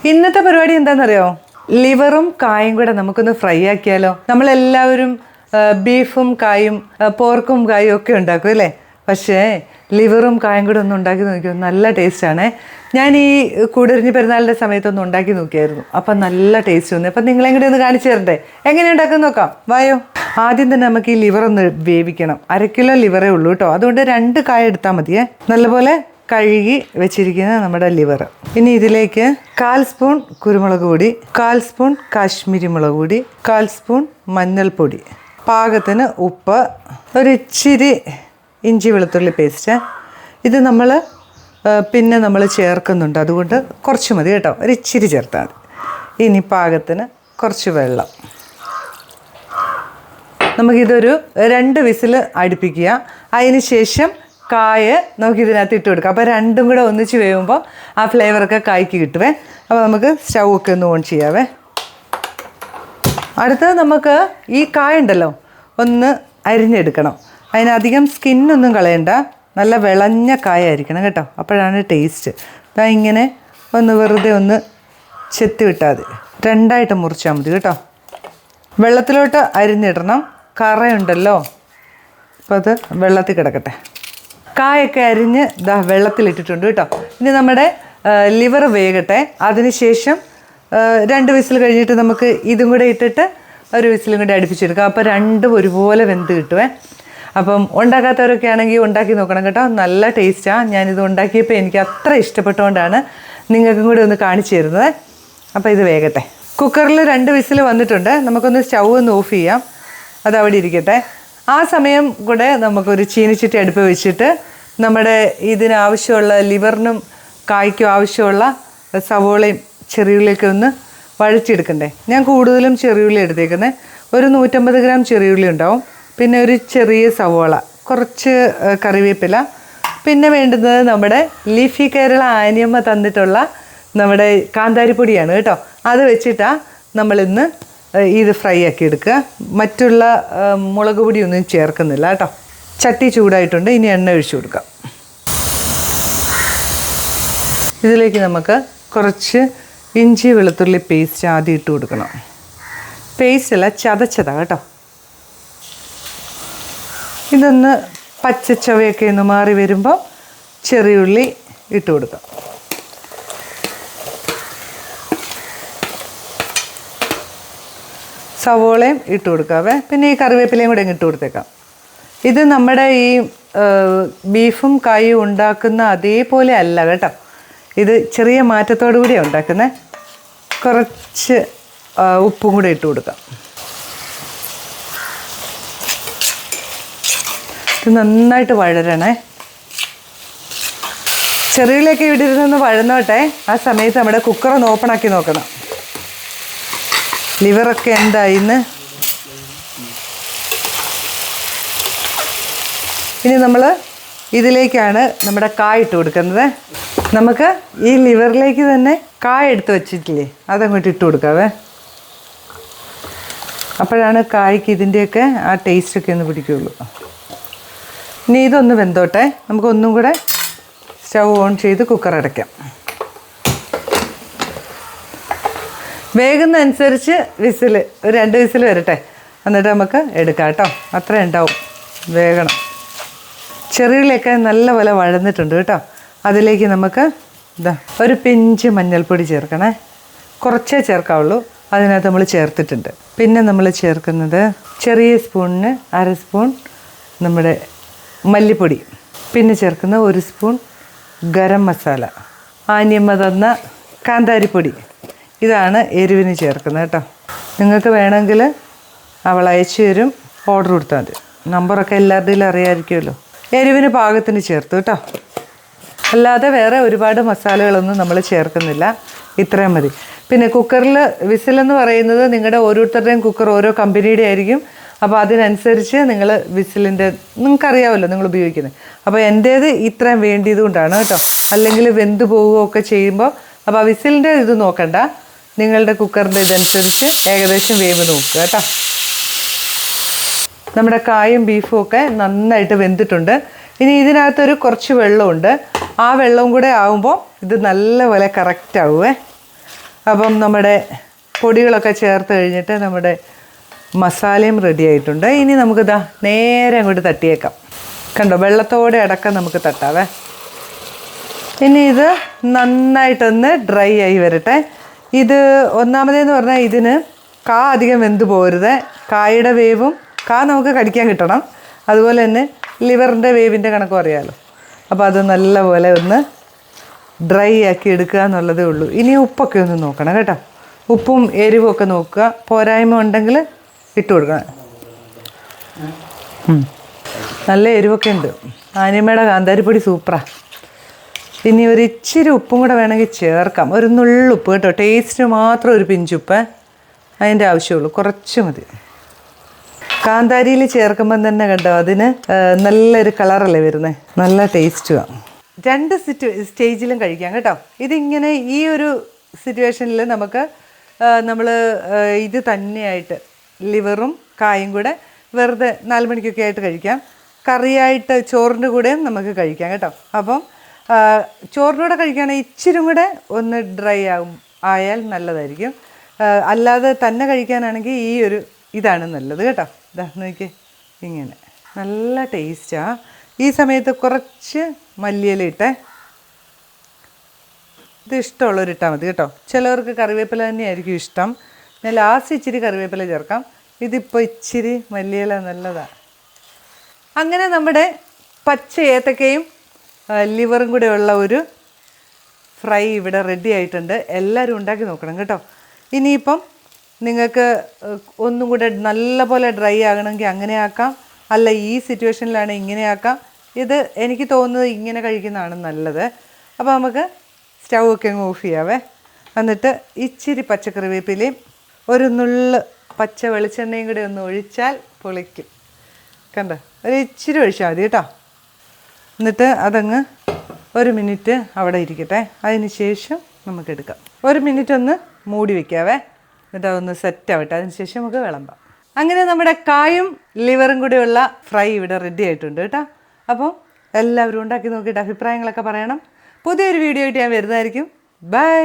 ഇന്നത്തെ പരിപാടി എന്താണെന്നറിയോ? ലിവറും കായും കൂടെ നമുക്കൊന്ന് ഫ്രൈ ആക്കിയാലോ? നമ്മളെല്ലാവരും ബീഫും കായും പോർക്കും കായും ഒക്കെ ഉണ്ടാക്കും അല്ലേ? പക്ഷേ ലിവറും കായും കൂടെ ഒന്ന് ഉണ്ടാക്കി നോക്കിയോ, നല്ല ടേസ്റ്റാണ്. ഞാൻ ഈ കൂടരിഞ്ഞ് പെരുന്നാളിൻ്റെ സമയത്തൊന്ന് ഉണ്ടാക്കി നോക്കിയായിരുന്നു. അപ്പം നല്ല ടേസ്റ്റ് വന്നു. അപ്പം നിങ്ങളെയും കൂടി ഒന്ന് കാണിച്ചു തരണ്ടേ? എങ്ങനെ ഉണ്ടാക്കാൻ നോക്കാം, വായോ. ആദ്യം തന്നെ നമുക്ക് ഈ ലിവർ ഒന്ന് വേവിക്കണം. 1/2 കിലോ ലിവറേ ഉള്ളൂ കേട്ടോ. അതുകൊണ്ട് 2 കായ എടുത്താൽ മതിയേ. നല്ലപോലെ കഴുകി വെച്ചിരിക്കുന്ന നമ്മുടെ ലിവർ. ഇനി ഇതിലേക്ക് 1/4 സ്പൂൺ കുരുമുളക് പൊടി, 1/4 സ്പൂൺ കാശ്മീരി മുളക് പൊടി, 1/4 സ്പൂൺ മഞ്ഞൾപ്പൊടി, പാകത്തിന് ഉപ്പ്, ഒരു ഇച്ചിരി ഇഞ്ചി വെളുത്തുള്ളി പേസ്റ്റ്. ഇത് പിന്നെ നമ്മൾ ചേർക്കുന്നുണ്ട്, അതുകൊണ്ട് കുറച്ച് മതി കേട്ടോ, ഒരു ഇച്ചിരി ചേർത്താൽ മതി. ഇനി പാകത്തിന് കുറച്ച് വെള്ളം. നമുക്കിതൊരു 2 വിസിൽ അടുപ്പിക്കുക. അതിന് ശേഷം കായ നമുക്കിതിനകത്ത് ഇട്ട് കൊടുക്കാം. അപ്പോൾ രണ്ടും കൂടെ ഒന്നിച്ച് വേവുമ്പോൾ ആ ഫ്ലേവറൊക്കെ കായ്ക്ക് കിട്ടുവേ. അപ്പോൾ നമുക്ക് സ്റ്റൗ ഒക്കെ ഒന്ന് ഓൺ ചെയ്യാവേ. അടുത്തത് നമുക്ക് ഈ കായ ഉണ്ടല്ലോ ഒന്ന് അരിഞ്ഞെടുക്കണം. അതിനധികം സ്കിന്നൊന്നും കളയണ്ട, നല്ല വിളഞ്ഞ കായ ആയിരിക്കണം കേട്ടോ, അപ്പോഴാണ് ടേസ്റ്റ്. അപ്പം ഇങ്ങനെ ഒന്ന് വെറുതെ ഒന്ന് ചെത്തി വിട്ടാൽ മതി. 2ആയിട്ട് മുറിച്ചാൽ മതി കേട്ടോ. വെള്ളത്തിലോട്ട് അരിഞ്ഞിടണം, കറയുണ്ടല്ലോ. അപ്പോൾ അത് വെള്ളത്തിൽ കിടക്കട്ടെ. കായൊക്കെ അരിഞ്ഞ് വെള്ളത്തിലിട്ടിട്ടുണ്ട് കേട്ടോ. ഇനി നമ്മുടെ ലിവർ വേകട്ടെ. അതിനുശേഷം 2 വിസിൽ കഴിഞ്ഞിട്ട് നമുക്ക് ഇതും കൂടെ ഇട്ടിട്ട് ഒരു വിസിലും കൂടെ അടുപ്പിച്ചെടുക്കാം. അപ്പോൾ രണ്ടും ഒരുപോലെ വെന്ത് കിട്ടുവേ. അപ്പം ഉണ്ടാക്കാത്തവരൊക്കെ ആണെങ്കിൽ ഉണ്ടാക്കി നോക്കണം കേട്ടോ, നല്ല ടേസ്റ്റാണ്. ഞാനിത് ഉണ്ടാക്കിയപ്പോൾ എനിക്ക് അത്ര ഇഷ്ടപ്പെട്ടുകൊണ്ടാണ് നിങ്ങൾക്കും കൂടി ഒന്ന് കാണിച്ചു തരുന്നത്. അപ്പോൾ ഇത് വേകട്ടെ. കുക്കറിൽ 2 വിസിൽ വന്നിട്ടുണ്ട്. നമുക്കൊന്ന് സ്റ്റൗ ഒന്ന് ഓഫ് ചെയ്യാം, അതവിടെ ഇരിക്കട്ടെ. ആ സമയം കൂടെ നമുക്കൊരു ചീനിച്ചട്ടി അടുപ്പ് വെച്ചിട്ട് നമ്മുടെ ഇതിനാവശ്യമുള്ള ലിവറിനും കായ്ക്കും ആവശ്യമുള്ള സവോളയും ചെറിയുള്ളിയൊക്കെ ഒന്ന് വഴച്ചെടുക്കണ്ടേ. ഞാൻ കൂടുതലും ചെറിയുള്ളി എടുത്തേക്കുന്നത്. ഒരു 150 ഗ്രാം ചെറിയുള്ളി ഉണ്ടാവും, പിന്നെ ഒരു ചെറിയ സവോള, കുറച്ച് കറിവേപ്പില, പിന്നെ വേണ്ടുന്നത് നമ്മുടെ ലീഫി കേരള ആനിയമ്മ തന്നിട്ടുള്ള നമ്മുടെ കാന്താരിപ്പൊടിയാണ് കേട്ടോ. അത് വെച്ചിട്ടാണ് നമ്മളിന്ന് ഇത് ഫ്രൈ ആക്കി എടുക്കുക. മറ്റുള്ള മുളക് പൊടിയൊന്നും ചേർക്കുന്നില്ല കേട്ടോ. ചട്ടി ചൂടായിട്ടുണ്ട്, ഇനി എണ്ണ ഒഴിച്ചു കൊടുക്കാം. ഇതിലേക്ക് നമുക്ക് കുറച്ച് ഇഞ്ചി വെളുത്തുള്ളി പേസ്റ്റ് ആദ്യം ഇട്ട് കൊടുക്കണം. പേസ്റ്റല്ല, ചതച്ചതാ കേട്ടോ. ഇതൊന്ന് പച്ചച്ചവയൊക്കെ ഒന്ന് മാറി വരുമ്പോൾ ചെറിയുള്ളി ഇട്ട് കൊടുക്കാം. സവോളയും ഇട്ട് കൊടുക്കാവേ. പിന്നെ ഈ കറിവേപ്പിലയും കൂടെ ഇട്ട് കൊടുത്തേക്കാം. ഇത് നമ്മുടെ ഈ ബീഫും കായും ഉണ്ടാക്കുന്ന അതേപോലെ അല്ല കേട്ടോ, ഇത് ചെറിയ മാറ്റത്തോടു കൂടിയാണ് ഉണ്ടാക്കുന്നത്. കുറച്ച് ഉപ്പും കൂടെ ഇട്ട് കൊടുക്കാം. ഇത് നന്നായിട്ട് വഴരണേ. ചെറിയുള്ളിയൊക്കെ ഇവിടെ ഇരുന്നൊന്ന് വഴന്നോട്ടെ. ആ സമയത്ത് നമ്മുടെ കുക്കറൊന്ന് ഓപ്പണാക്കി നോക്കണം, ലിവറൊക്കെ എന്തായിന്ന്. ഇനി നമ്മൾ ഇതിലേക്കാണ് നമ്മുടെ കായ ഇട്ട് കൊടുക്കുന്നത്. നമുക്ക് ഈ ലിവറിലേക്ക് തന്നെ കായ എടുത്ത് വെച്ചിട്ടില്ലേ, അതങ്ങോട്ട് ഇട്ട് കൊടുക്കാവേ. അപ്പോഴാണ് കായ്ക്ക് ഇതിൻ്റെയൊക്കെ ആ ടേസ്റ്റൊക്കെ ഒന്ന് പിടിക്കുകയുള്ളൂ. ഇനി ഇതൊന്ന് വെന്തോട്ടെ. നമുക്കൊന്നും കൂടെ സ്റ്റൗ ഓൺ ചെയ്ത് കുക്കർ അടയ്ക്കാം. വേഗുന്നതനുസരിച്ച് വിസിൽ ഒരു 2 വിസിൽ വരട്ടെ, എന്നിട്ട് നമുക്ക് എടുക്കാം കേട്ടോ. അത്ര ഉണ്ടാവും, വേഗണം. ചെറിയുള്ളിയൊക്കെ നല്ലപോലെ വഴന്നിട്ടുണ്ട് കേട്ടോ. അതിലേക്ക് നമുക്ക് ഒരു പിഞ്ച് മഞ്ഞൾപ്പൊടി ചേർക്കണേ. കുറച്ചേ ചേർക്കാവുള്ളൂ, അതിനകത്ത് നമ്മൾ ചേർത്തിട്ടുണ്ട്. പിന്നെ നമ്മൾ ചേർക്കുന്നത് ചെറിയ സ്പൂണിന് 1/2 സ്പൂൺ നമ്മുടെ മല്ലിപ്പൊടി, പിന്നെ ചേർക്കുന്ന 1 സ്പൂൺ ഗരം മസാല, ആനിയമ്മ തന്ന കാന്താരിപ്പൊടി. ഇതാണ് എരിവിന് ചേർക്കുന്നത് കേട്ടോ. നിങ്ങൾക്ക് വേണമെങ്കിൽ അവൾ അയച്ചു തരും, ഓർഡർ കൊടുത്താൽ മതി. നമ്പറൊക്കെ എല്ലാവരുടെയും അറിയാമായിരിക്കുമല്ലോ. എരിവിന് പാകത്തിന് ചേർത്ത് കേട്ടോ. അല്ലാതെ വേറെ ഒരുപാട് മസാലകളൊന്നും നമ്മൾ ചേർക്കുന്നില്ല, ഇത്രയും മതി. പിന്നെ കുക്കറിൽ വിസിലെന്ന് പറയുന്നത് നിങ്ങളുടെ ഓരോരുത്തരുടെയും കുക്കർ ഓരോ കമ്പനിയുടെ ആയിരിക്കും. അപ്പോൾ അതിനനുസരിച്ച് നിങ്ങൾ വിസിലിൻ്റെ നിങ്ങൾക്കറിയാമല്ലോ നിങ്ങൾ ഉപയോഗിക്കുന്നത്. അപ്പോൾ എൻ്റേത് ഇത്രയും വേണ്ടിയത് കൊണ്ടാണ് കേട്ടോ. അല്ലെങ്കിൽ വെന്ത് പോവുകയൊക്കെ ചെയ്യുമ്പോൾ അപ്പോൾ ആ വിസിലിൻ്റെ ഇത് നോക്കണ്ട, നിങ്ങളുടെ കുക്കറിൻ്റെ ഇതനുസരിച്ച് ഏകദേശം വേവ് നോക്കുക കേട്ടോ. നമ്മുടെ കായും ബീഫും ഒക്കെ നന്നായിട്ട് വെന്തിട്ടുണ്ട്. ഇനി ഇതിനകത്തൊരു കുറച്ച് വെള്ളമുണ്ട്. ആ വെള്ളവും കൂടെ ആകുമ്പോൾ ഇത് നല്ലപോലെ കറക്റ്റ് ആവുമേ. അപ്പം നമ്മുടെ പൊടികളൊക്കെ ചേർത്ത് കഴിഞ്ഞിട്ട് നമ്മുടെ മസാലയും റെഡി ആയിട്ടുണ്ട്. ഇനി നമുക്കിതാ നേരെ അങ്ങോട്ട് തട്ടിയേക്കാം. കണ്ടോ, വെള്ളത്തോടെ അടക്കം നമുക്ക് തട്ടാവേ. ഇനി ഇത് നന്നായിട്ടൊന്ന് ഡ്രൈ ആയി വരട്ടെ. ഇത് ഒന്നാമതേന്ന് പറഞ്ഞാൽ ഇതിന് കാ അധികം വെന്ത് പോരുത്. കായുടെ വേവും നമുക്ക് കടിക്കാൻ കിട്ടണം. അതുപോലെ തന്നെ ലിവറിൻ്റെ വേവിൻ്റെ കണക്കും അറിയാമല്ലോ. അപ്പോൾ അത് നല്ലപോലെ ഒന്ന് ഡ്രൈ ആക്കി എടുക്കുക എന്നുള്ളതേ ഉള്ളൂ. ഇനി ഉപ്പൊക്കെ ഒന്ന് നോക്കണം കേട്ടോ. ഉപ്പും എരിവും ഒക്കെ നോക്കുക. പോരായ്മ ഉണ്ടെങ്കിൽ ഇട്ട് കൊടുക്കണം. നല്ല എരിവൊക്കെ ഉണ്ട്. ആനിമയുടെ കാന്താരിപ്പൊടി സൂപ്പറാണ്. ഇനി ഒരു ഇച്ചിരി ഉപ്പും കൂടെ വേണമെങ്കിൽ ചേർക്കാം. ഒരു നുള്ളുപ്പ് കേട്ടോ. ടേസ്റ്റ് മാത്രം ഒരു പിഞ്ചുപ്പ് അതിൻ്റെ ആവശ്യമുള്ളൂ. കുറച്ച് മതി. കാന്താരിയിൽ ചേർക്കുമ്പം തന്നെ കണ്ടോ അതിന് നല്ലൊരു കളറല്ലേ വരുന്നത്. നല്ല ടേസ്റ്റുമാണ്. 2 സ്റ്റേജിലും കഴിക്കാം കേട്ടോ. ഇതിങ്ങനെ ഈ ഒരു സിറ്റുവേഷനിൽ നമുക്ക് നമ്മൾ ഇത് തന്നെയായിട്ട് ലിവറും കായും കൂടെ വെറുതെ 4 മണിക്കൊക്കെ ആയിട്ട് കഴിക്കാം. കറിയായിട്ട് ചോറിൻ്റെ കൂടെയും നമുക്ക് കഴിക്കാം കേട്ടോ. അപ്പം ചോറിൻ്റെ കൂടെ കഴിക്കുകയാണെങ്കിൽ ഇച്ചിരി കൂടെ ഒന്ന് ഡ്രൈ ആയാൽ നല്ലതായിരിക്കും. അല്ലാതെ തന്നെ കഴിക്കാനാണെങ്കിൽ ഈ ഒരു ഇതാണ് നല്ലത് കേട്ടോ. ഇതാ നോക്കി, ഇങ്ങനെ നല്ല ടേസ്റ്റാണ്. ഈ സമയത്ത് കുറച്ച് മല്ലിയില ഇട്ടേ. ഇത് ഇഷ്ടമുള്ളവരിട്ടാൽ മതി കേട്ടോ. ചിലവർക്ക് കറിവേപ്പില തന്നെയായിരിക്കും ഇഷ്ടം. ഞാൻ ലാസ്റ്റ് ഇച്ചിരി കറിവേപ്പില ചേർക്കാം. ഇതിപ്പോൾ ഇച്ചിരി മല്ലിയില നല്ലതാണ്. അങ്ങനെ നമ്മുടെ പച്ച ഏത്തക്കയും ലിവറും കൂടെ ഉള്ള ഒരു ഫ്രൈ ഇവിടെ റെഡി ആയിട്ടുണ്ട്. എല്ലാവരും ഉണ്ടാക്കി നോക്കണം കേട്ടോ. ഇനിയിപ്പം നിങ്ങൾക്ക് ഒന്നും കൂടെ നല്ല പോലെ ഡ്രൈ ആകണമെങ്കിൽ അങ്ങനെ ആക്കാം. അല്ല ഈ സിറ്റുവേഷനിലാണ് ഇങ്ങനെ ആക്കാം. ഇത് എനിക്ക് തോന്നുന്നത് ഇങ്ങനെ കഴിക്കുന്നതാണ് നല്ലത്. അപ്പോൾ നമുക്ക് സ്റ്റൗ ഒക്കെ അങ്ങ് ഓഫ് ചെയ്യാവേ. എന്നിട്ട് ഇച്ചിരി പച്ചക്കറിവേപ്പിലയും ഒരു നുള്ള് പച്ച വെളിച്ചെണ്ണയും കൂടി ഒന്ന് ഒഴിച്ചാൽ പൊളിക്കും. കണ്ടോ, ഒരു ഇച്ചിരി ഒഴിച്ചാൽ മതി കേട്ടോ. എന്നിട്ട് അതങ്ങ് 1 മിനിറ്റ് അവിടെ ഇരിക്കട്ടെ. അതിന് ശേഷം നമുക്കെടുക്കാം. 1 മിനിറ്റ് ഒന്ന് മൂടി വയ്ക്കാവേ. എന്നിട്ട് അതൊന്ന് സെറ്റ് ആവട്ടെ. അതിന് ശേഷം നമുക്ക് വിളമ്പാം. അങ്ങനെ നമ്മുടെ കായും ലിവറും കൂടെയുള്ള ഫ്രൈ ഇവിടെ റെഡി ആയിട്ടുണ്ട് കേട്ടോ. അപ്പോൾ എല്ലാവരും ഉണ്ടാക്കി നോക്കിയിട്ട് അഭിപ്രായങ്ങളൊക്കെ പറയണം. പുതിയൊരു വീഡിയോ ആയിട്ട് ഞാൻ വരുന്നതായിരിക്കും. ബൈ.